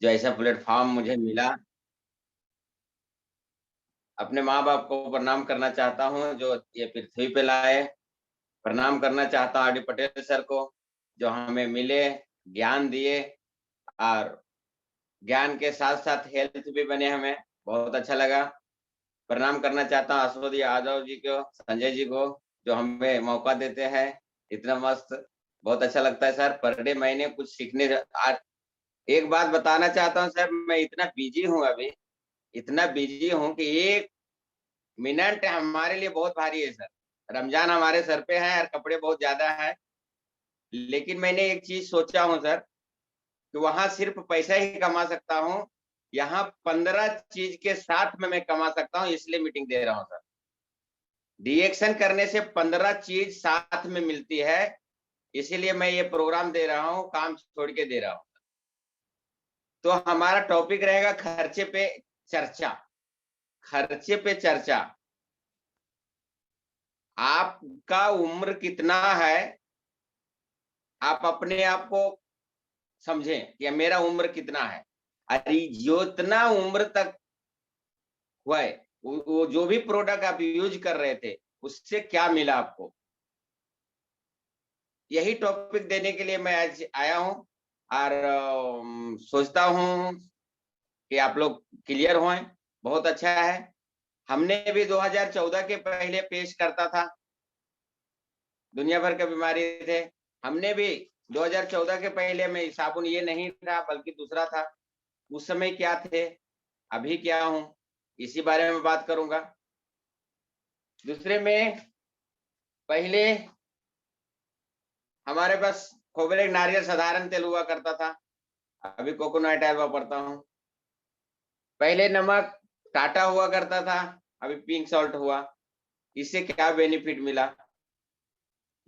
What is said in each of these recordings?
जो ऐसा प्लेटफ़ॉर्म मुझे मिला। अपने माँ-बाप को प्रणाम करना चाहता हूँ, जो ये पृथ्वी पे लाए। प्रणाम करना चाहता हूँ आर डी पटेल सर को, जो हमें मिले, ज्ञान दिए और ज्ञान के साथ-साथ हेल्थ भी बने हमें, बहुत अच्छा लगा। प्रणाम करना चाहता हूँ अशोक यादव जी को, संजय जी को, जो हमें मौका देते हैं, इतना मस्त, बहुत अच्छा लगता है सर। पर डे मैंने कुछ सीखने आज एक बात बताना चाहता हूँ सर, मैं इतना बिज़ी हूँ अभी, इतना बिज़ी हूँ कि 1 मिनट हमारे लिए बहुत भारी है सर। रमज़ान हमारे सर पे है और कपड़े बहुत ज़्यादा हैं, लेकिन मैंने एक चीज़ सोचा हूँ सर, कि वहाँ सिर्फ़ पैसा ही कमा सकता हूँ, यहाँ 15 चीज़ के साथ में मैं कमा सकता हूँ, इसलिए मीटिंग दे रहा हूँ सर। रिएक्शन करने से 15 चीज़ साथ में मिलती है, इसीलिए मैं ये प्रोग्राम दे रहा हूँ, काम छोड़ के दे रहा हूँ। तो हमारा टॉपिक रहेगा खर्चे पे चर्चा, खर्चे पे चर्चा। आपका उम्र कितना है, आप अपने आप को समझें कि मेरा उम्र कितना है। अरे जितना उम्र तक हुआ है, वो जो भी प्रोडक्ट आप यूज़ कर रहे थे, उससे क्या मिला आपको? यही टॉपिक देने के लिए मैं आज आया हूँ और सोचता हूँ कि आप लोग क्लियर होएँ, बहुत अच्छा है। हमने भी 2014 के पहले पेश करता था, दुनिया भर के बीमारी थे। हमने भी 2014 के पहले में साबुन ये नहीं था बल्कि दूसरा था। उस समय क्या थे, अभी क्या हूँ, इसी बारे में बात करूँगा। दूसरे में पहले हमारे पास खोबरे नारियल साधारण तेल हुआ करता था, अभी कोकोनट ऑयल वापरता हूँ। पहले नमक टाटा हुआ करता था, अभी पिंक सॉल्ट हुआ। इससे क्या बेनिफिट मिला?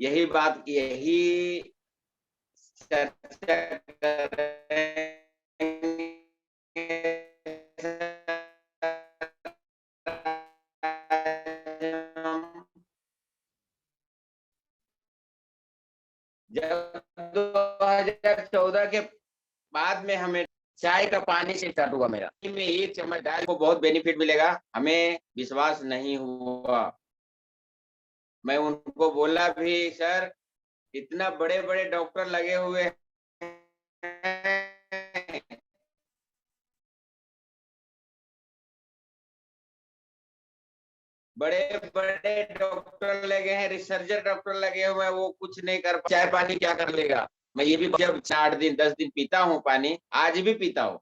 यही चर्चा करेंगे। जब 2014 के बाद में हमें चाय का पानी से स्टार्ट हुआ मेरा। में 1 चम्मच डाल को बहुत बेनिफिट मिलेगा, हमें विश्वास नहीं हुआ। मैं उनको बोला भी सर इतना बड़े-बड़े डॉक्टर लगे हुए हैं। बड़े-बड़े डॉक्टर लगे हैं, रिसर्चर डॉक्टर लगे हुए हैं, वो कुछ नहीं कर चाय पानी क्या कर लेगा? मैं ये भी जब 8 दिन 10 दिन पीता हूँ पानी, आज भी पीता हूँ।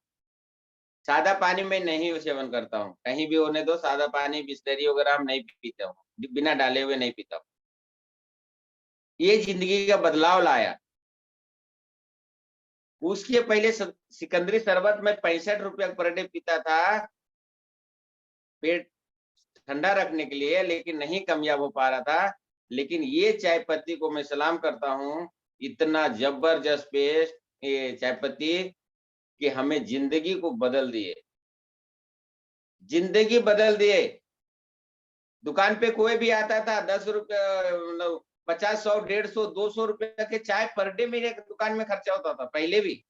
सादा पानी मैं नहीं सेवन करता हूँ, कहीं भी होने दो सादा पानी, बिसलेरी वगैरह हम नहीं पीता हूँ, बिना डाले हुए नहीं पीता हूँ। ये ज़िंदगी का बदलाव लाया। उसके पहले सिकंदरी शरबत मैं ₹65 पर डे पीता था, पेट ठंडा रखने के लिए, लेकिन नहीं कामयाब हो पा रहा था। लेकिन ये चाय पत्ती को मैं सलाम करता हूँ, इतना ज़बरदस्त पेस्ट ये चाय पत्ती कि हमें ज़िंदगी को बदल दिए। ज़िंदगी बदल दिए। दुकान पे कोई भी आता था ₹10 मतलब 50, 100, 150, ₹200 के चाय पर डे मेरे दुकान में खर्चा होता था, पहले भी।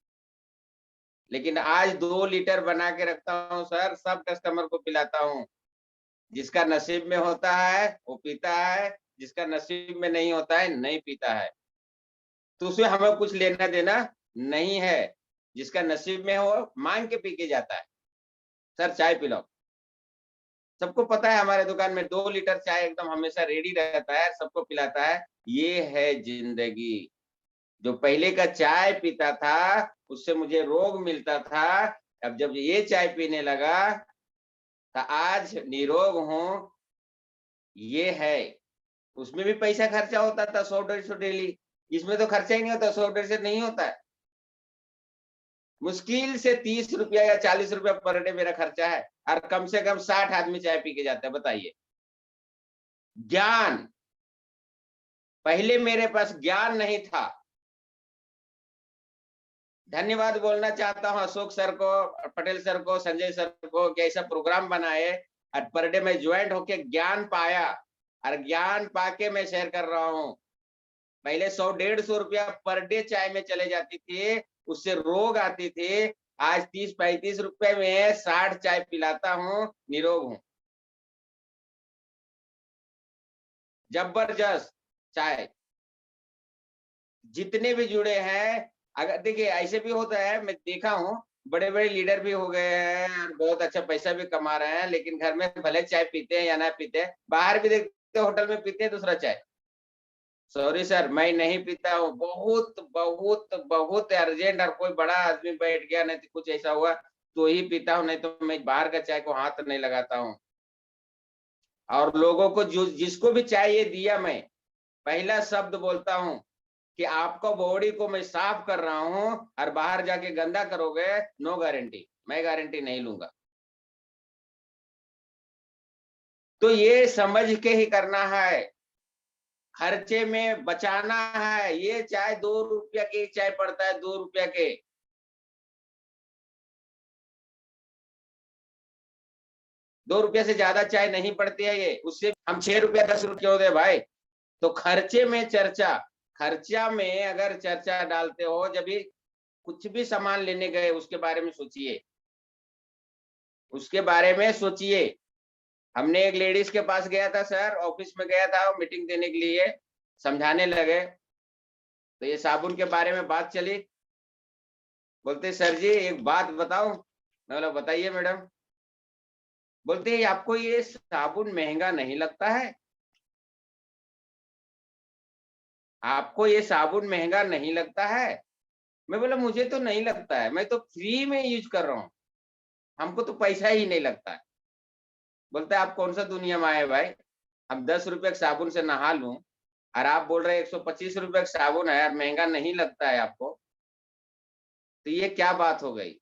लेकिन आज 2 लीटर बना के रखता हूँ सर, सब कस्टमर को पिलाता हूँ। जिसका नसीब में होता है, वो पीता है, जिसका नसीब में नहीं होता है, नहीं पीता है। तो उसमें हमें कुछ लेना-देना नहीं है। जिसका नसीब में हो, माँग के पी के जाता है। सर चाय पिलाओ। सबको पता है हमारे दुकान में 2 लीटर चाय एकदम हमेशा रेडी रहता है, सबको पिलाता है। ये है ज़िंदगी। जो पहले का चाय पीता था, उससे मुझे रोग मिलता था। अब जब ये चाय पीने लगा, तो आज निरोग हूँ, ये है। उसमें भी पैसा खर्चा होता था 100 150 डेली। इसमें तो खर्चा ही नहीं होता, 100 150 नहीं होता है। मुश्किल से ₹30 या ₹40 पर डे मेरा खर्चा है और कम से कम 60 आदमी चाय पी के जाते हैं, बताइए। ज्ञान, पहले मेरे पास ज्ञान नहीं था। धन्यवाद बोलना चाहता हूँ अशोक सर को, पटेल सर को, संजय सर को कि ऐसा प्रोग्राम बनाए और पर डे मैं जॉइंट होके ज्ञान पाया और ज्ञान पाके मैं शेयर कर रहा हूँ। पहले 100 ₹150 पर डे चाय में चले जाती थी, उससे रोग आती थी। आज 30-35 रुपए में 60 चाय पिलाता हूँ, निरोग हूँ। जबरदस्त चाय। जितने भी जुड़े हैं, अगर देखिए ऐसे भी होता है, मैं देखा हूँ, बड़े-बड़े लीडर भी हो गए हैं और बहुत अच्छा पैसा भी कमा रहे हैं, लेकिन घर में भले चाय पीते हैं या ना पीते हैं, बाहर भी देखते हैं होटल में पीते हैं दूसरा चाय। सॉरी सर, मैं नहीं पीता हूँ। बहुत, बहुत, बहुत अर्जेंट और कोई बड़ा आदमी बैठ गया, नहीं तो कुछ ऐसा हुआ, तो ही पीता हूँ, नहीं तो मैं बाहर का चाय को हाथ नहीं लगाता हूँ। और लोगों को जो जिसको भी चाय ये दिया मैं, पहला शब्द बोलता हूँ कि आपको बॉडी को मैं साफ कर रहा हूँ और बाहर जाके गंदा करोगे, नो गारंटी, मैं गारंटी नहीं लूँगा। तो ये समझ के ही करना है, खर्चे में बचाना है। ये चाय ₹2 की चाय पड़ता है, ₹2 के। ₹2 से ज़्यादा चाय नहीं पड़ती है ये, उससे हम ₹6 ₹10 क्यों दें भाई? तो खर्चे में चर्चा, खर्चा में अगर चर्चा डालते हो, जब भी कुछ भी सामान लेने गए उसके बारे में सोचिए, उसके बारे में सोचिए। हमने एक लेडीज़ के पास गया था सर, ऑफ़िस में गया था मीटिंग देने के लिए, समझाने लगे, तो ये साबुन के बारे में बात चली, बोलते सर जी एक बात बताऊँ? मैं बोला बताइए मैडम। बोलते आपको ये साबुन महँगा नहीं लगता है? आपको ये साबुन महँगा नहीं लगता है? मैं बोला मुझे तो नहीं लगता है, मैं तो फ्री में यूज़ कर रहा हूँ, हमको तो पैसा ही नहीं लगता है। बोलता है आप कौन-सा दुनिया में आए भाई? हम ₹10 के साबुन से नहा लूँ और आप बोल रहे हैं ₹125 का साबुन है और महँगा नहीं लगता है आपको, तो ये क्या बात हो गई?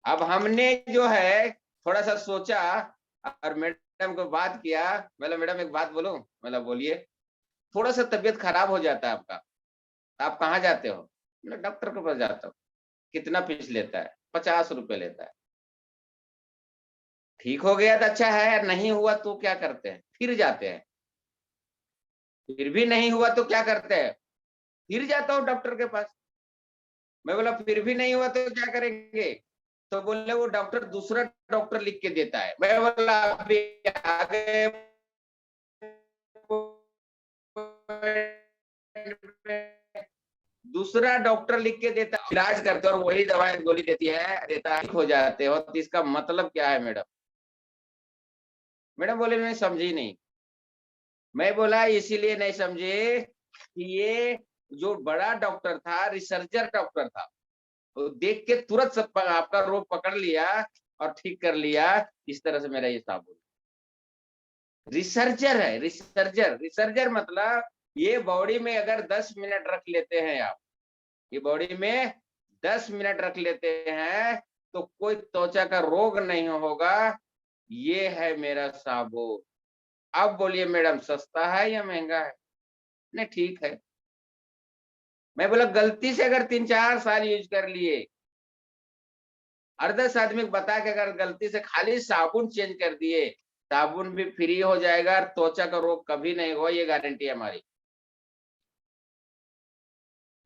अब हमने जो है थोड़ा-सा सोचा और मैडम को बात किया, बोला मैडम एक बात बोलूँ? बोला बोलिए। थोड़ा-सा तबीयत खराब हो जाता है आपका, आप कहाँ जाते हो? बोला डॉक्टर के पास जाता हूँ। कितना फीस लेता है? ₹50 लेता है। ठीक हो गया तो अच्छा है, नहीं हुआ तो क्या करते हैं? फिर जाते हैं। फिर भी नहीं हुआ तो क्या करते हैं? फिर जाता हूँ डॉक्टर के पास। मैं बोला फिर भी नहीं हुआ तो क्या करेंगे? तो बोले वो डॉक्टर दूसरा डॉक्टर लिख के देता है। मैं बोला अभी आगे दूसरा डॉक्टर लिख के देता है, इलाज करते हो और वही दवाई गोली देता है, ठीक हो जाते हो, तो इसका मतलब क्या है मैडम? मैडम बोले मैं समझी नहीं। मैं बोला इसीलिए नहीं समझे कि ये जो बड़ा डॉक्टर था, रिसर्चर डॉक्टर था। तो देख के तुरंत सब आपका रोग पकड़ लिया और ठीक कर लिया, इस तरह से मेरा ये साबुन। रिसर्चर है, रिसर्चर, रिसर्चर मतलब ये बॉडी में अगर 10 मिनट रख लेते हैं आप, ये बॉडी में 10 मिनट रख लेते हैं, तो कोई त्वचा का रोग नहीं होगा। ये है मेरा साबुन। अब बोलिए मैडम सस्ता है या महँगा है? नहीं ठीक है। मैं बोला गलती से अगर 3-4 साल यूज़ कर लिए, और 10 आदमी को बता के अगर गलती से खाली साबुन चेंज कर दिए, साबुन भी फ्री हो जाएगा और त्वचा का रोग कभी नहीं होगा, ये गारंटी है हमारी।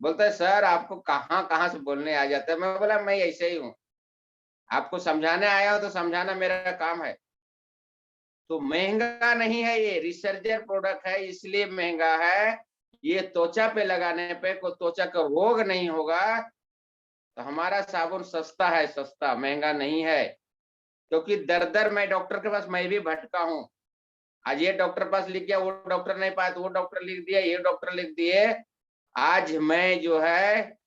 बोलता है सर आपको कहाँ-कहाँ से बोलने आ जाता है। मैं बोला मैं ऐसे ही हूँ, आपको समझाने आया हूँ तो समझाना मेरा काम है। तो महँगा नहीं है ये, रिसर्चर प्रोडक्ट है इसलिए महँगा है। ये त्वचा पे लगाने पे कोई त्वचा का रोग नहीं होगा, तो हमारा साबुन सस्ता है, सस्ता, महँगा नहीं है। क्योंकि दर-दर मैं डॉक्टर के पास मैं भी भटका हूँ। आज ये डॉक्टर पास लिख गया, वो डॉक्टर नहीं पाया तो वो डॉक्टर लिख दिया, ये डॉक्टर लिख दिए। आज मैं जो है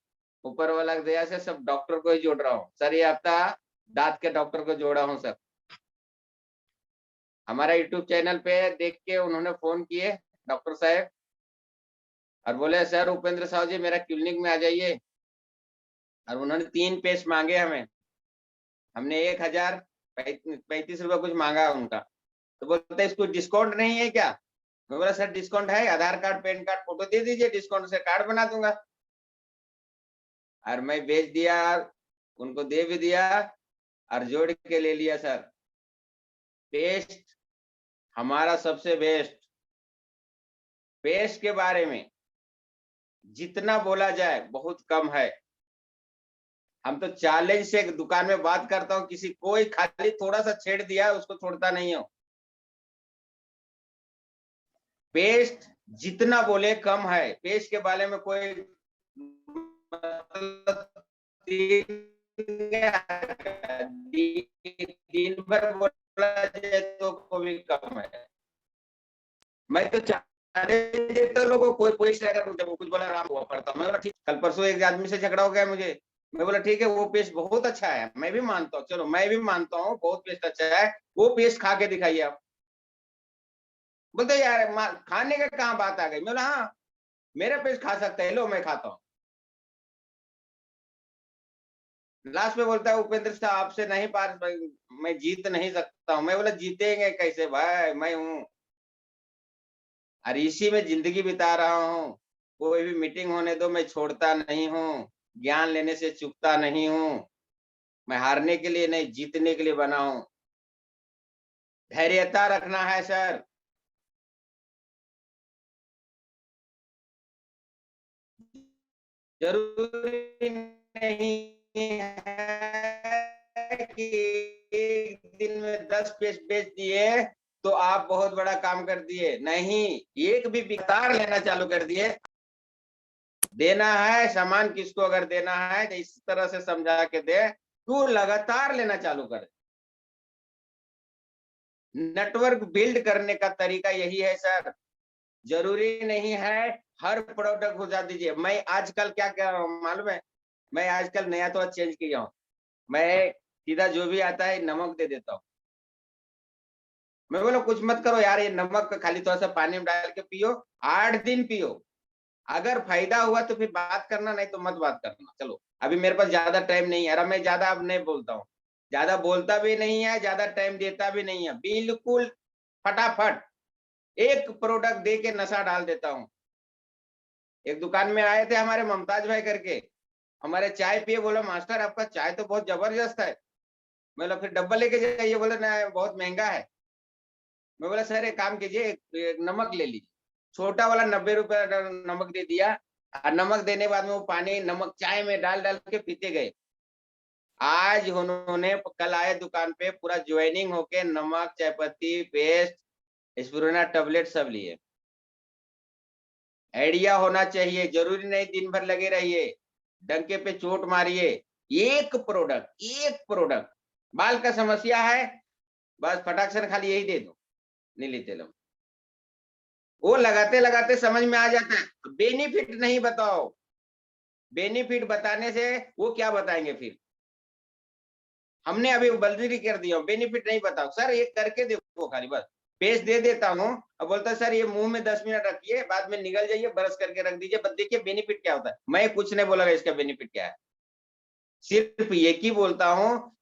ऊपर वाला की दया से सब डॉक्टर को ही जोड़ रहा हूँ। सर ये हफ्ता दाँत के डॉक्टर को जोड़ा हूँ सर। हमारा यूट्यूब चैनल पे देख के उन्होंने फ़ोन किए डॉक्टर साहब और बोले सर उपेंद्र साहू जी मेरा क्लिनिक में आ जाइए, और उन्होंने 3 पेस्ट माँगे हमें। हमने 1000 ₹35 कुछ माँगा उनका। तो बोलते हैं इसको डिस्काउंट नहीं है क्या? मैं बोला सर डिस्काउंट है, आधार कार्ड, पैन कार्ड, फ़ोटो दे दीजिए, डिस्काउंट से कार्ड बना दूँगा। और मैं भेज दिया, उनको दे भी दिया और जोड़ के ले लिया सर। पेस्ट हमारा सबसे बेस्ट। पेस्ट के बारे में जितना बोला जाए बहुत कम है। हम तो चैलेंज से एक दुकान में बात करता हूँ, किसी कोई खाली थोड़ा सा छेड़ दिया उसको छोड़ता नहीं हूँ। पेस्ट जितना बोले कम है, पेस्ट के बारे में कोई मतलब दिन भर बोला जाए तो कोई कम है। मैं तो तो लोगों कोई पेस्ट अगर जब कुछ बोला राम हुआ पड़ता, मैं बोला ठीक। कल परसों एक आदमी से झगड़ा हो गया मुझे, मैं बोला ठीक है वो पेस्ट बहुत अच्छा है, मैं भी मानता हूँ, चलो मैं भी मानता हूँ बहुत पेस्ट अच्छा है, वो पेस्ट खा के दिखाइए आप। बोलते यार खाने का कहाँ बात आ गई, मैं बोला हाँ मेरा पेस्ट खा सकता है, लो मैं खाता हूँ। लास्ट में बोलता है उपेंद्र साहब आपसे नहीं पार, मैं जीत नहीं सकता हूँ। मैं बोला जीतेंगे कैसे भाई, मैं हूँ और इसी में जिंदगी बिता रहा हूँ। कोई भी मीटिंग होने दो मैं छोड़ता नहीं हूँ, ज्ञान लेने से चूकता नहीं हूँ। मैं हारने के लिए नहीं जीतने के लिए बना हूँ। धैर्यता रखना है सर। जरूरी नहीं है कि एक दिन में 10 पेज बेच दिए तो आप बहुत बड़ा काम कर दिए, नहीं। एक भी विस्तार लेना चालू कर दिए, देना है सामान किसको अगर देना है तो इस तरह से समझा के दे, तू लगातार लेना चालू कर। नेटवर्क बिल्ड करने का तरीका यही है सर। जरूरी नहीं है हर प्रोडक्ट घुसा दीजिए। मैं आजकल क्या क्या मालूम है, मैं आजकल नया तो चेंज किया हूँ, मैं सीधा जो भी आता है नमक दे देता हूँ। मैं बोला कुछ मत करो यार, ये नमक खाली थोड़ा सा पानी में डाल के पियो, 8 दिन पियो, अगर फायदा हुआ तो फिर बात करना, नहीं तो मत बात करना। चलो अभी मेरे पास ज्यादा टाइम नहीं है, अरे मैं ज्यादा अब नहीं बोलता हूँ, ज्यादा बोलता भी नहीं है, ज्यादा टाइम देता भी नहीं है, बिल्कुल फटाफट एक प्रोडक्ट दे के नशा डाल देता हूँ। एक दुकान में आए थे हमारे ममताज भाई करके, हमारे चाय पिए, बोला मास्टर आपका चाय तो बहुत जबरदस्त है। मैं बोला फिर डब्बा लेके जाइए, बोला ना बहुत महंगा है। मैं बोला सर एक काम कीजिए, एक नमक ले लीजिए, छोटा वाला 90 रुपए नमक दे दिया। और नमक देने के बाद में वो पानी नमक चाय में डाल डाल के पीते गए। आज उन्होंने कल आए दुकान पे पूरा ज्वाइनिंग होके नमक चाय पत्ती पेस्ट स्पिरुलिना टैबलेट सब लिए। आइडिया होना चाहिए, जरूरी नहीं दिन भर लगे रहिए, डंके पे चोट मारिए। एक प्रोडक्ट बाल का समस्या है, बस फटाक से खाली यही दे दो, नीली तेलम, वो लगाते लगाते समझ में आ जाता है। बेनिफिट नहीं बताओ, बेनिफिट बताने से वो क्या बताएंगे फिर। हमने अभी बलदरी कर दिया, बेनिफिट नहीं बताओ सर, ये करके देखो खाली बस, पेस्ट दे देता हूँ। अब बोलता है सर ये मुंह में 10 मिनट रखिए, बाद में निगल जाइए, ब्रश करके रख दीजिए, बस देखिए बेनिफिट क्या होता है। मैं कुछ नहीं बोला इसका बेनिफिट क्या है, सिर्फ एक ही बोलता हूँ,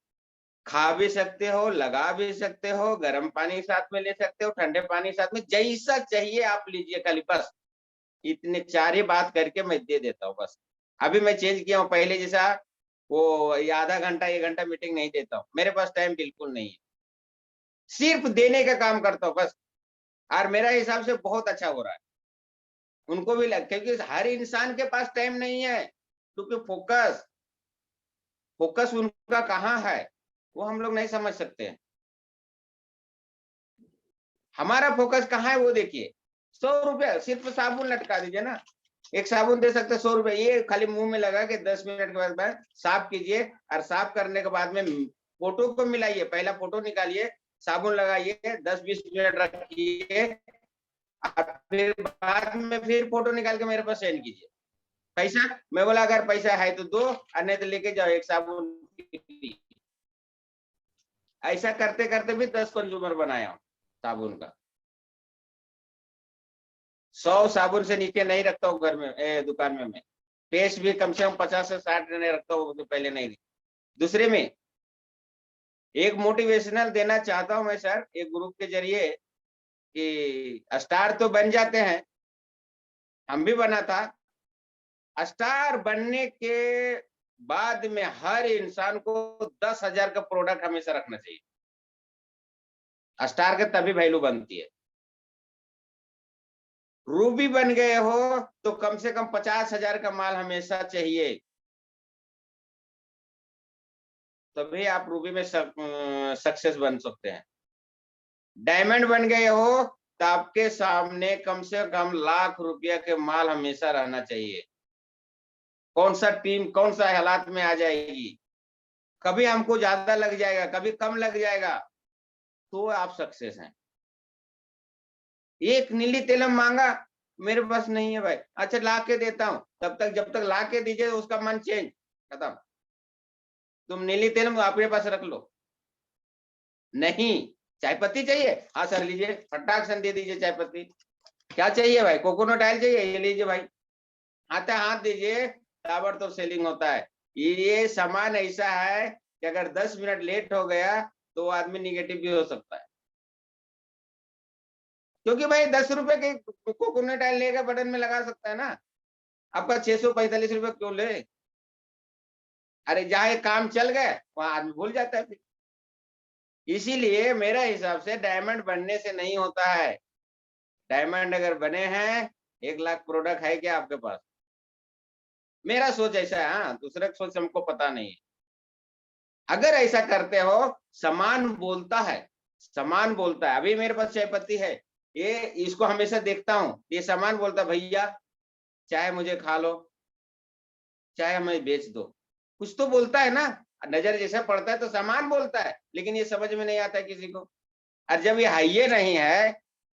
खा भी सकते हो, लगा भी सकते हो, गर्म पानी साथ में ले सकते हो, ठंडे पानी साथ में, जैसा चाहिए आप लीजिए खाली बस। इतने 4 ही बात करके मैं दे देता हूँ बस। अभी मैं चेंज किया हूँ, पहले जैसा वो आधा घंटा 1 घंटा मीटिंग नहीं देता हूँ, मेरे पास टाइम बिल्कुल नहीं है, सिर्फ देने का काम करता हूँ बस। और मेरा हिसाब से बहुत अच्छा हो रहा है, उनको भी लग, क्योंकि हर इंसान के पास टाइम नहीं है, क्योंकि फोकस फोकस उनका कहाँ है वो हम लोग नहीं समझ सकते हैं। हमारा फोकस कहाँ है वो देखिए, 100 रुपया सिर्फ साबुन लटका दीजिए ना, एक साबुन दे सकते 100 रुपए, ये खाली मुंह में लगा के 10 मिनट के बाद साफ कीजिए, और साफ करने के बाद में फोटो को मिलाइए, पहला फोटो निकालिए, साबुन लगाइए, 10-20 मिनट रखिए, और फिर बाद में फिर फोटो निकाल के मेरे पास सेंड कीजिए। पैसा, मैं बोला अगर पैसा है तो दो, और नहीं तो लेके जाओ एक साबुन। ऐसा करते करते भी 10 कंज्यूमर बनाया साबुन का। 100 साबुन से नीचे नहीं रखता हूँ घर में, दुकान में मैं। पेस्ट भी कम से कम 50 से 60 नहीं रखता हूँ, तो पहले नहीं। दूसरे में एक मोटिवेशनल देना चाहता हूँ मैं सर, एक ग्रुप के जरिए, कि स्टार तो बन जाते हैं, हम भी बना था। स्टार बनने के बाद में हर इंसान को 10,000 का प्रोडक्ट हमेशा रखना चाहिए, स्टार के तभी वैल्यू बनती है। रूबी बन गए हो तो कम से कम 50,000 का माल हमेशा चाहिए। तभी आप रूबी में सक्सेस बन सकते हैं। डायमंड बन गए हो तो आपके सामने कम से कम लाख रुपया के माल हमेशा रहना चाहिए। कौन सा टीम कौन सा हालात में आ जाएगी, कभी हमको ज्यादा लग जाएगा, कभी कम लग जाएगा, तो आप सक्सेस हैं। एक नीली तेलम मांगा, मेरे पास नहीं है भाई, अच्छा ला के देता हूं, तब तक जब तक ला के दीजिए उसका मन चेंज, खत्म। तुम नीली तेलम आपके पास रख लो। नहीं, चाय पत्ती चाहिए, हाँ सर लीजिए, फटाक से दे दीजिए चाय पत्ती। क्या चाहिए भाई, कोकोनट ऑयल चाहिए, ये लीजिए भाई, हाथ हाथ दीजिए, ताबड़तोड़ सेलिंग होता है। ये सामान ऐसा है कि अगर 10 मिनट लेट हो गया तो आदमी निगेटिव भी हो सकता है, क्योंकि भाई 10 रुपए के कोकोनट ऑयल लेकर बटन में लगा सकता है ना, आपका 645 रुपए क्यों ले। अरे जहाँ काम चल गए वहां आदमी भूल जाता है फिर। इसीलिए मेरा हिसाब से डायमंड बनने से नहीं होता है। डायमंड अगर बने हैं, 1 लाख प्रोडक्ट है क्या आपके पास? मेरा सोच ऐसा है, हाँ दूसरे का सोच हमको पता नहीं है। अगर ऐसा करते हो, सामान बोलता है, सामान बोलता है। अभी मेरे पास चाय पत्ती है, ये इसको हमेशा देखता हूँ, ये सामान बोलता भैया चाय मुझे खा लो, चाय हमें बेच दो, कुछ तो बोलता है ना। नजर जैसा पड़ता है तो सामान बोलता है, लेकिन ये समझ में नहीं आता है किसी को। और जब ये हाइये नहीं है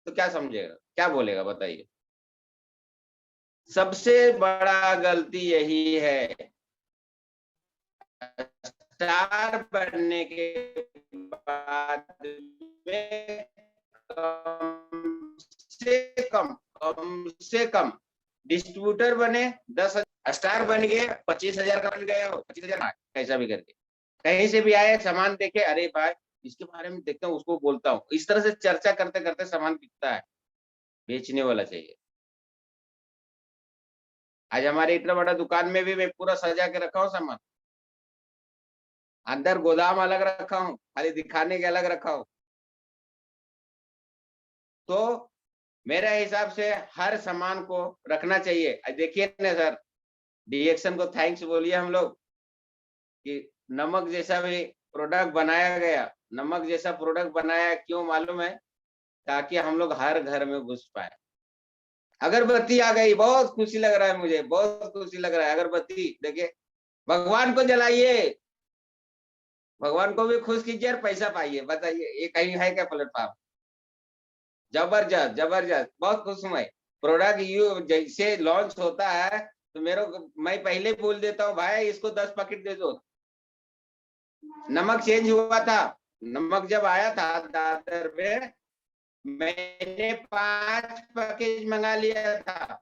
तो क्या समझेगा, क्या बोलेगा बताइए। सबसे बड़ा गलती यही है, स्टार बनने के बाद में कम डिस्ट्रीब्यूटर बने, 10,000 स्टार बन गए, 25,000 का बन गए, 25,000 कैसा भी करके कहीं से भी आए, सामान देखे, अरे भाई इसके बारे में देखता हूँ, उसको बोलता हूँ, इस तरह से चर्चा करते करते सामान बिकता है। बेचने वाला चाहिए। आज हमारे इतना बड़ा दुकान में भी मैं पूरा सजा के रखा हूँ सामान, अंदर गोदाम अलग रखा हूँ, खाली दिखाने के अलग रखा हूँ। तो मेरे हिसाब से हर सामान को रखना चाहिए। देखिए ना सर, डीएक्शन को थैंक्स बोलिए हम लोग कि नमक जैसा भी प्रोडक्ट बनाया गया, नमक जैसा प्रोडक्ट बनाया, क्यों मालूम है? ताकि हम लोग हर घर में घुस पाए। अगरबत्ती आ गई, बहुत खुशी लग रहा है, मुझे बहुत खुशी लग रहा है। अगरबत्ती देखिए, भगवान को जलाइए, भगवान को भी खुश कीजिए और पैसा पाइए। बताइए ये कहीं है क्या प्लेटफॉर्म? जबरदस्त जबरदस्त, बहुत खुश हूँ मैं। प्रोडक्ट यू जैसे लॉन्च होता है तो मैं पहले बोल देता हूँ भाई इसको 10 पैकेट दे दो। नमक चेंज हुआ था, नमक जब आया था दादर में, मैंने 5 पैकेज मंगा लिया था,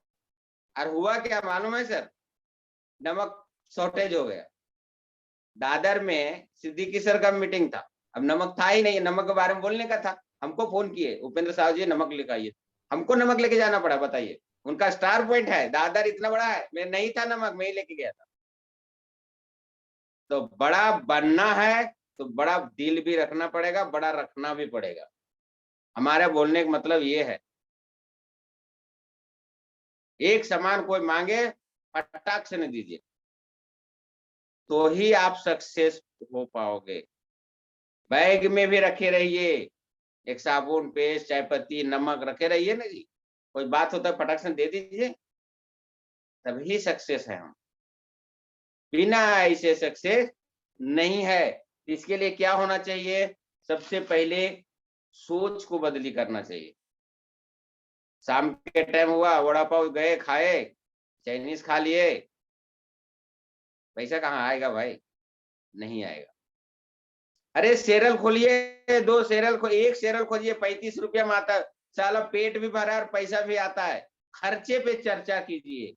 और हुआ क्या मालूम है सर? नमक शॉर्टेज हो गया। दादर में सिद्दीकी सर का मीटिंग था, अब नमक था ही नहीं, नमक के बारे में बोलने का था। हमको फोन किए, उपेंद्र साहब जी नमक लेकर आइए, हमको नमक लेके जाना पड़ा। बताइए, उनका स्टार पॉइंट है, दादर इतना बड़ा है, मैं नहीं था नमक, मैं ही लेके गया था। तो बड़ा बनना है तो बड़ा दिल भी रखना पड़ेगा, बड़ा रखना भी पड़ेगा। हमारा बोलने का मतलब ये है, एक सामान कोई मांगे फटाक से नहीं दीजिए, तो ही आप सक्सेस हो पाओगे। बैग में भी रखे रहिए, एक साबुन, पेस्ट, चाय पत्ती, नमक रखे रहिए ना जी। कोई बात होता है फटाक से दे दीजिए, तभी सक्सेस है हम। बिना ऐसे सक्सेस नहीं है। इसके लिए क्या होना चाहिए? सबसे पहले सोच को बदली करना चाहिए। शाम के टाइम हुआ, वड़ा पाव गए खाए, चाइनीज खा लिए, पैसा कहाँ आएगा भाई? नहीं आएगा। अरे सेरल खोलिए, 2 सेरल खो, एक सेरल खोलिए, 35 रुपया में आता है, साला पेट भी भरा और पैसा भी आता है। खर्चे पे चर्चा कीजिए,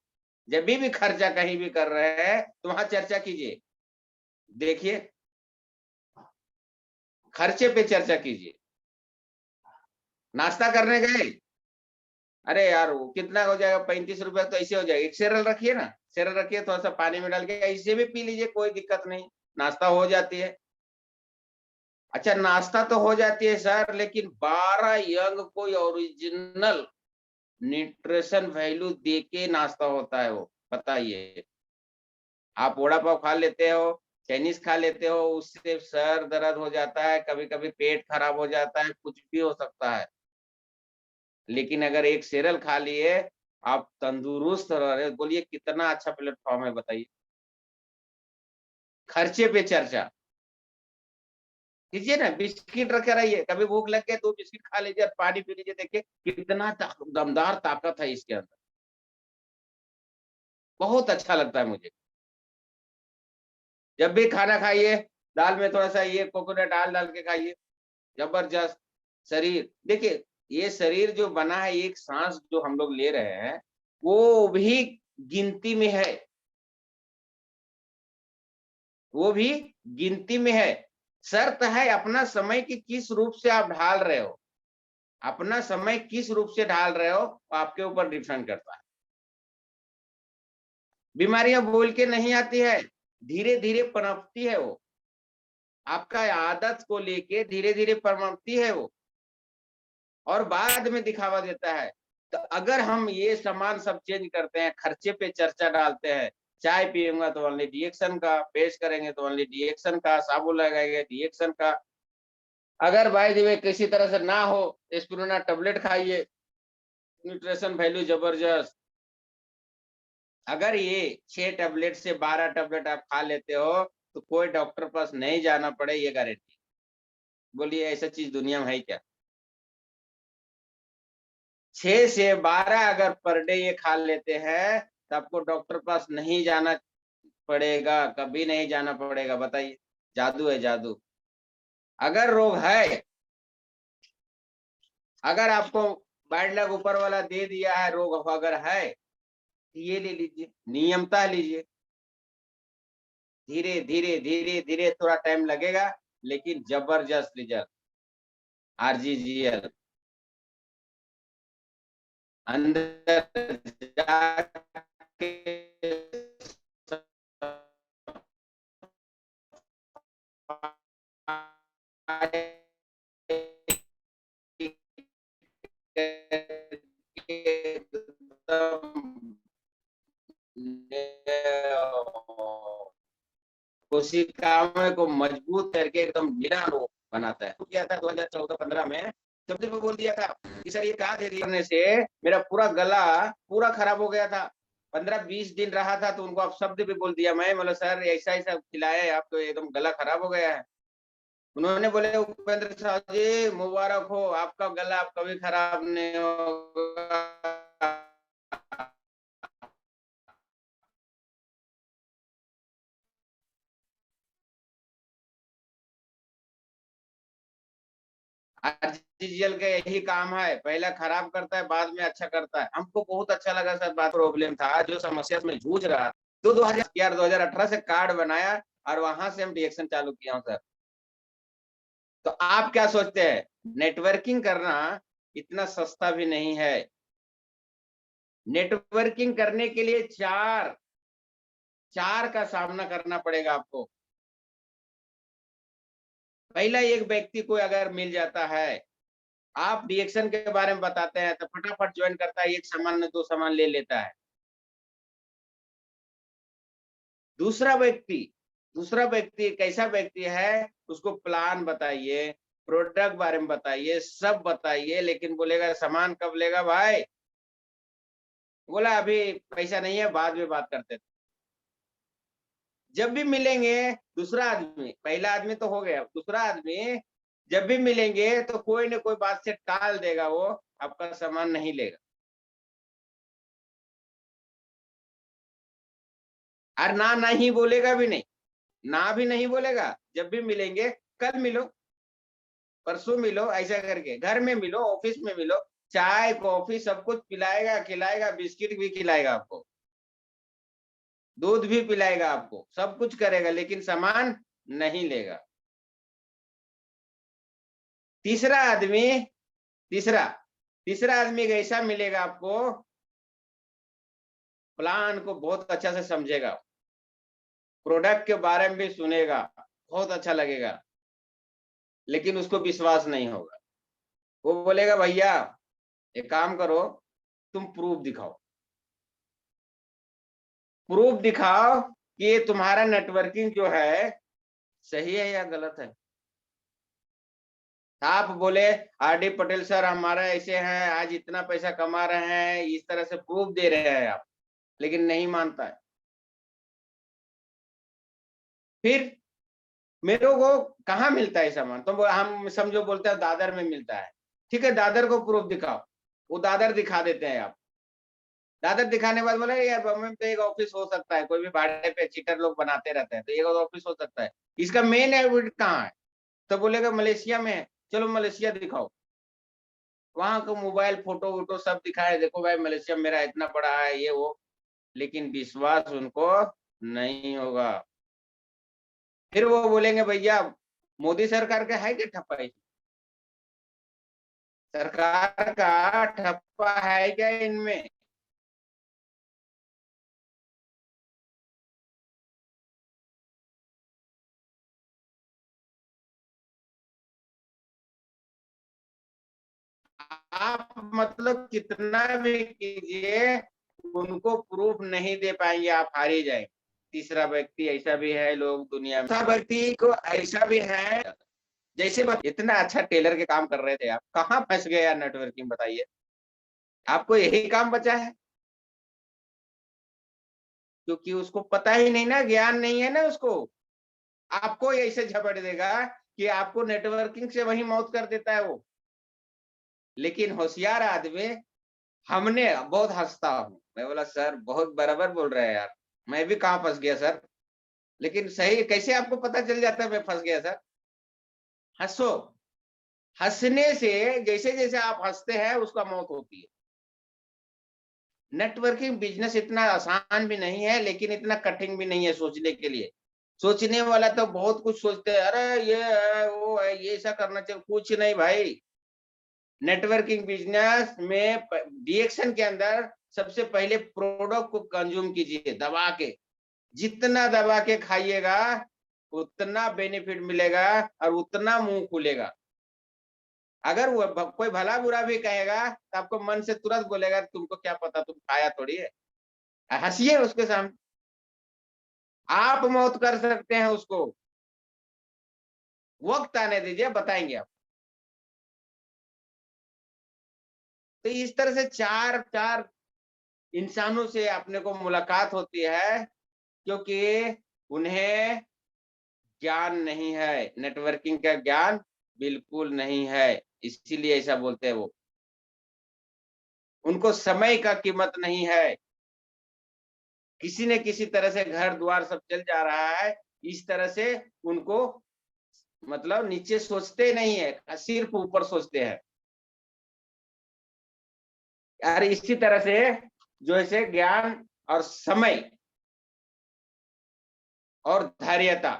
जब भी खर्चा कहीं भी कर रहे हैं तो वहां चर्चा कीजिए। देखिए, खर्चे पे चर्चा कीजिए। नाश्ता करने गए, अरे यार वो कितना हो जाएगा, 35 रुपया, तो ऐसे हो जाएगा, एक सेरल रखिए ना, सेरल रखिए, थोड़ा सा पानी में डाल के ऐसे भी पी लीजिए, कोई दिक्कत नहीं, नाश्ता हो जाती है। अच्छा नाश्ता तो हो जाती है सर, लेकिन 12 यंग कोई ओरिजिनल न्यूट्रिशन वैल्यू देके नाश्ता होता है वो। बताइए, आप वड़ा पाव खा लेते हो, चाइनीज खा लेते हो, उससे सर दर्द हो जाता है, कभी कभी पेट खराब हो जाता है, कुछ भी हो सकता है। लेकिन अगर एक सेरल खा लिए, आप तंदुरुस्त रह रहे, बोलिए कितना अच्छा प्लेटफॉर्म है, बताइए। खर्चे पे चर्चा कीजिए ना, बिस्किट रखे रहिए, कभी भूख लग गई 2 बिस्किट खा लीजिए और पानी पी लीजिए, देखिए कितना दमदार ताकत है इसके अंदर। बहुत अच्छा लगता है मुझे। जब भी खाना खाइए, दाल में थोड़ा-सा ये कोकोनट डाल के खाइए, जबरदस्त। शरीर देखिए, ये शरीर जो बना है, एक साँस जो हम लोग ले रहे हैं, वो भी गिनती में है, वो भी गिनती में है। शर्त है अपना समय कि किस रूप से आप ढाल रहे हो, अपना समय किस रूप से ढाल रहे हो, वो आपके ऊपर डिपेंड करता है। बीमारियाँ बोल के नहीं आती है, धीरे-धीरे पनपती है वो। आपका आदत को लेके धीरे-धीरे पनपती है वो। और बाद में दिखावा देता है। तो अगर हम ये सामान सब चेंज करते हैं, खर्चे पे चर्चा डालते हैं, चाय पिएँगा तो ओनली डिएक्शन का, पेस्ट करेंगे तो ओनली डिएक्शन का, साबुन लगाएँगे डिएक्शन का। अगर बाय द वे किसी तरह से ना हो, एस्पिरुलिना टैबलेट खाइए, न्यूट्रिशन वैल्यू जबरदस्त। अगर ये 6 टैबलेट से 12 टैबलेट आप खा लेते हो, तो कोई डॉक्टर पास नहीं जाना पड़े, ये गारंटी। बोलिए ऐसा चीज़ दुनिया में है क्या? 6 से 12 अगर पर डे ये खा लेते हैं, तो आपको डॉक्टर पास नहीं जाना पड़ेगा, कभी नहीं जाना पड़ेगा, बताइए। जादू है जादू। अगर रोग है, अगर आपको बैड लक ऊपर वाला दे दिया है, रोग अगर है, तो ये ले लीजिए, नियमतः लीजिए। धीरे, धीरे, धीरे, धीरे थोड़ा टाइम लगेगा, लेकिन जबरदस्त रिजल्ट। आरजीजीएल अंदर जाके कोशिकाओं को मजबूत करके एकदम निरा रोग बनाता है। किया था 2014-15 में, सबसे मैं बोल दिया था कि सर ये कहा दे करने से मेरा पूरा गला पूरा खराब हो गया था। 15-20 दिन रहा था, तो उनको आप शब्द भी बोल दिया मैं, बोला सर ऐसा-ऐसा खिलाया है, आप तो एकदम गला खराब हो गया है। उन्होंने बोले उपेंद्र साहब जी मुबारक हो, आपका गला अब कभी खराब नहीं होगा। आरटीजीएल का यही काम है, पहले खराब करता है, बाद में अच्छा करता है। हमको बहुत अच्छा लगा सर, बात प्रॉब्लम था, जो समस्या में जूझ रहा, तो 2018 से कार्ड बनाया और वहां से हम रिएक्शन चालू किया हूँ सर। तो आप क्या सोचते हैं, नेटवर्किंग करना इतना सस्ता भी नहीं है। नेटवर्किंग करने के लिए चार का सामना करना पड़ेगा आपको। पहला एक व्यक्ति को अगर मिल जाता है, आप रिएक्शन के बारे में बताते हैं, तो फटाफट ज्वाइन करता है, एक सामान में 2 सामान ले लेता है। दूसरा व्यक्ति दूसरा व्यक्ति कैसा व्यक्ति है, उसको प्लान बताइए, प्रोडक्ट बारे में बताइए, सब बताइए, लेकिन बोलेगा सामान कब लेगा भाई? बोला अभी पैसा नहीं है, बाद में बात करते हैं। जब भी मिलेंगे दूसरा आदमी, पहला आदमी तो हो गया, दूसरा आदमी जब भी मिलेंगे तो कोई न कोई बात से टाल देगा, वो आपका सामान नहीं लेगा। और ना नहीं बोलेगा भी नहीं, ना भी नहीं बोलेगा। जब भी मिलेंगे, कल मिलो, परसों मिलो, ऐसा करके घर में मिलो, ऑफिस में मिलो, चाय कॉफी सब कुछ पिलाएगा, खिलाएगा, बिस्किट भी खिलाएगा आपको, दूध भी पिलाएगा आपको, सब कुछ करेगा, लेकिन सामान नहीं लेगा। तीसरा आदमी तीसरा तीसरा आदमी ऐसा मिलेगा आपको, प्लान को बहुत अच्छा से समझेगा, प्रोडक्ट के बारे में भी सुनेगा, बहुत अच्छा लगेगा, लेकिन उसको विश्वास नहीं होगा। वो बोलेगा भैया एक काम करो, तुम प्रूफ दिखाओ कि ये तुम्हारा नेटवर्किंग जो है, सही है या गलत है? आप बोले आरडी पटेल सर हमारा ऐसे हैं, आज इतना पैसा कमा रहे हैं, इस तरह से प्रूफ दे रहे हैं आप, लेकिन नहीं मानता है। फिर मेरे को कहाँ मिलता है सामान? तो हम समझो बोलते हैं दादर में मिलता है। ठीक है, दादर को प्रूफ दिखाओ। वो दादर दिखा देते हैं आप। दादर दिखाने के बाद बोले यार बम्बई में तो एक ऑफिस हो सकता है, कोई भी भाड़े पे चीटर लोग बनाते रहते हैं, तो एक ऑफिस हो सकता है। इसका मेन एविडेंस कहाँ है? तो बोलेगा मलेशिया में है। चलो मलेशिया दिखाओ। वहां का मोबाइल फोटो वोटो सब दिखाए, देखो भाई मलेशिया मेरा इतना बड़ा है, ये वो। लेकिन विश्वास उनको नहीं होगा। फिर वो बोलेंगे भैया मोदी सरकार का है क्या ठप्पा? सरकार का ठप्पा है क्या इनमें? आप मतलब कितना भी कीजिए, उनको प्रूफ नहीं दे पाएंगे, आप हार ही जाएंगे। तीसरा व्यक्ति ऐसा भी है लोग दुनिया में, तीसरा व्यक्ति को ऐसा भी है, जैसे इतना अच्छा टेलर के काम कर रहे थे, आप कहाँ फंस गए यार नेटवर्किंग, बताइए। आपको यही काम बचा है, क्योंकि उसको पता ही नहीं ना, ज्ञान नहीं है ना उसको। आपको ऐसे झपट देगा कि आपको नेटवर्किंग से वही मौत कर देता है वो। लेकिन होशियार आदमी, हमने बहुत हंसता हूँ, मैं बोला सर बहुत बराबर बोल रहे हैं यार, मैं भी कहाँ फंस गया सर। लेकिन सही कैसे आपको पता चल जाता है मैं फंस गया सर? हंसो। हंसने से जैसे जैसे आप हंसते हैं उसका मौत होती है। नेटवर्किंग बिजनेस इतना आसान भी नहीं है, लेकिन इतना कठिन भी नहीं है सोचने के लिए। सोचने वाला तो बहुत कुछ सोचते हैं, अरे ये है वो है, ये ऐसा करना चाहिए, कुछ नहीं भाई। नेटवर्किंग बिजनेस में डीएक्शन के अंदर सबसे पहले प्रोडक्ट को कंज्यूम कीजिए दबा के। जितना दबा के खाइएगा उतना बेनिफिट मिलेगा और उतना मुंह खुलेगा। अगर वो कोई भला बुरा भी कहेगा तो आपको मन से तुरंत बोलेगा तुमको क्या पता, तुम खाया थोड़ी है। हंसिए उसके सामने, आप मौत कर सकते हैं उसको। वक्त आने दीजिए, बताएंगे आप। तो इस तरह से चार चार इंसानों से अपने को मुलाकात होती है, क्योंकि उन्हें ज्ञान नहीं है, नेटवर्किंग का ज्ञान बिल्कुल नहीं है, इसीलिए ऐसा बोलते हैं वो। उनको समय का कीमत नहीं है। किसी न किसी तरह से घर द्वार सब चल जा रहा है, इस तरह से उनको मतलब नीचे सोचते नहीं है, सिर्फ ऊपर सोचते हैं। यार इसी तरह से जो ऐसे ज्ञान और समय और धैर्यता,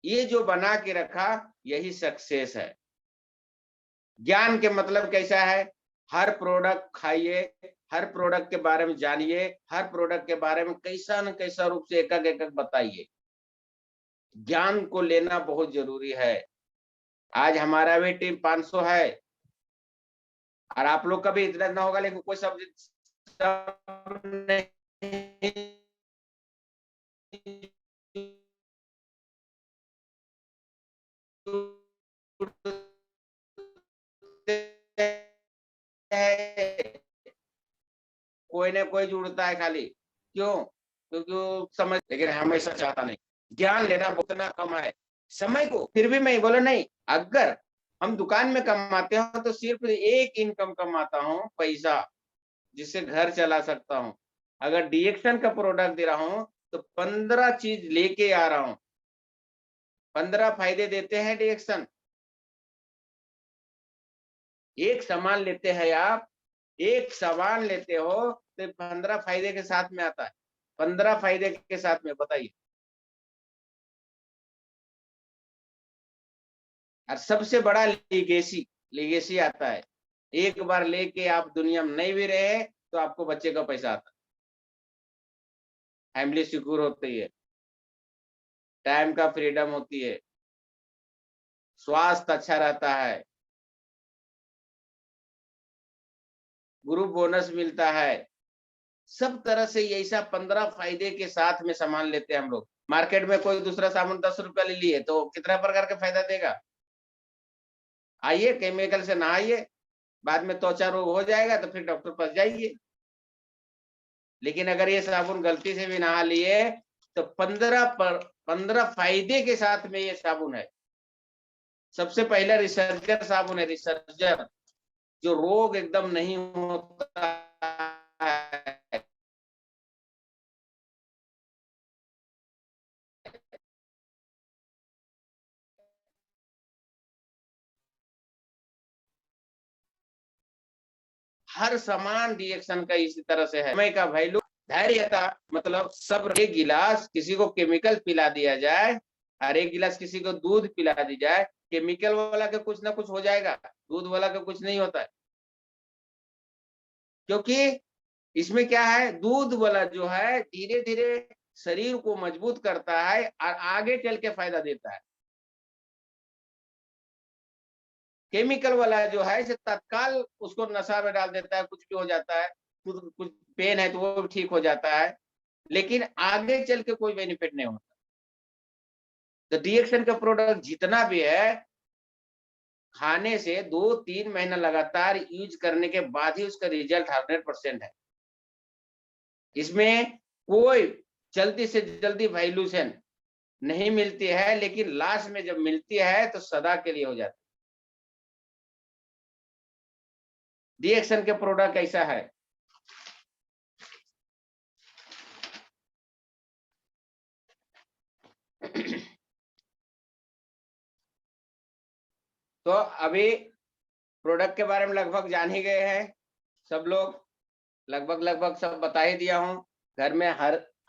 ये जो बना के रखा, यही सक्सेस है। ज्ञान के मतलब कैसा है? हर प्रोडक्ट खाइए, हर प्रोडक्ट के बारे में जानिए, हर प्रोडक्ट के बारे में कैसा न कैसा रूप से एक एक बताइए। ज्ञान को लेना बहुत जरूरी है। आज हमारा भी टीम 500 है, और आप लोग का भी इतना ना होगा, लेकिन कोई सब नहीं कोई ना कोई जुड़ता है खाली। क्यों? क्योंकि वो समझ, लेकिन हमेशा चाहता नहीं। ज्ञान लेना उतना कम है। समय को फिर भी मैं बोला नहीं, अगर हम दुकान में कमाते हो तो सिर्फ एक इनकम कमाता हूँ, पैसा, जिससे घर चला सकता हूँ। अगर डीएक्शन का प्रोडक्ट दे रहा हूँ तो 15 चीज लेके आ रहा हूँ। 15 फायदे देते हैं डीएक्शन। एक सामान लेते हैं आप, एक सामान लेते हो तो 15 फायदे के साथ में आता है। 15 फायदे के साथ में, बताइए। और सबसे बड़ा लीगेसी, लीगेसी आता है। एक बार लेके आप दुनिया में नहीं भी रहे तो आपको बच्चे का पैसा आता है, फैमिली सिक्योर होती है, टाइम का फ्रीडम होती है, स्वास्थ्य अच्छा रहता है, ग्रुप बोनस मिलता है। सब तरह से ऐसा 15 फायदे के साथ में सामान लेते हैं हम लोग। मार्केट में कोई दूसरा साबुन 10 रुपया ले लिए तो कितना प्रकार का फायदा देगा? आइए केमिकल से नहाइए, बाद में त्वचा रोग हो जाएगा तो फिर डॉक्टर पास जाइए। लेकिन अगर ये साबुन गलती से भी नहा लिए तो 15 फायदे के साथ में ये साबुन है। सबसे पहला रिसर्जर साबुन है, रिसर्जर, जो रोग एकदम नहीं होता है। हर समान रिएक्शन का इसी तरह से है। समय का वैल्यू, धैर्यता, मतलब सब्र। एक गिलास किसी को केमिकल पिला दिया जाए और एक गिलास किसी को दूध पिला दी जाए, केमिकल वाला का कुछ ना कुछ हो जाएगा, दूध वाला का कुछ नहीं होता है। क्योंकि इसमें क्या है, दूध वाला जो है धीरे धीरे शरीर को मजबूत करता है और आगे चल के फायदा देता है। केमिकल वाला जो है इसे तत्काल उसको नशा में डाल देता है, कुछ भी हो जाता है, कुछ पेन है तो वो भी ठीक हो जाता है, लेकिन आगे चल के कोई बेनिफिट नहीं होता। तो रिएक्शन का प्रोडक्ट जितना भी है, खाने से 2-3 महीना लगातार यूज करने के बाद ही उसका रिजल्ट 100% है। इसमें कोई जल्दी से जल्दी वैल्यूशन नहीं मिलती है, लेकिन लास्ट में जब मिलती है तो सदा के लिए हो जाती है। रिएक्शन के प्रोडक्ट ऐसा है। तो अभी प्रोडक्ट के बारे में लगभग जान ही गए हैं सब लोग, लगभग सब बता ही दिया हूं। घर में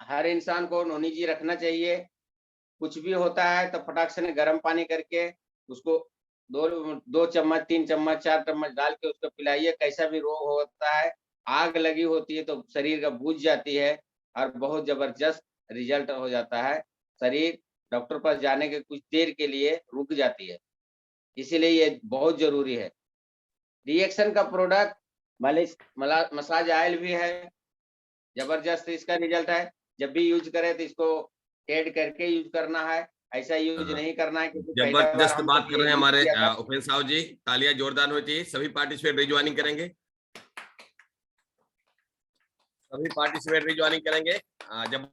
हर इंसान को नोनी जी रखना चाहिए। कुछ भी होता है तो फटाक से गर्म पानी करके उसको 2 चम्मच, 3 चम्मच, 4 चम्मच डाल के उसको पिलाइए। कैसा भी रोग होता है, आग लगी होती है तो शरीर का बुझ जाती है और बहुत जबरदस्त रिजल्ट हो जाता है। शरीर डॉक्टर पास जाने के कुछ देर के लिए रुक जाती है, इसीलिए ये बहुत जरूरी है। रिएक्शन का प्रोडक्ट मालिश मसाज ऑयल भी है, जबरदस्त इसका रिजल्ट है। जब भी यूज करें तो इसको ऐड करके यूज करना है, ऐसा यूज नहीं करना है। क्योंकि पहला बार जबरदस्त हम बात जब कर ये रहे हैं यूज हमारे किया था, उपेंद्र साहु जी। तालियां जोरदार होनी चाहिए। सभी पार्टिसिपेट रिज्वाइनिंग करेंगे, सभी पार्टिसिपेट रिज्वाइनिंग करेंगे। जब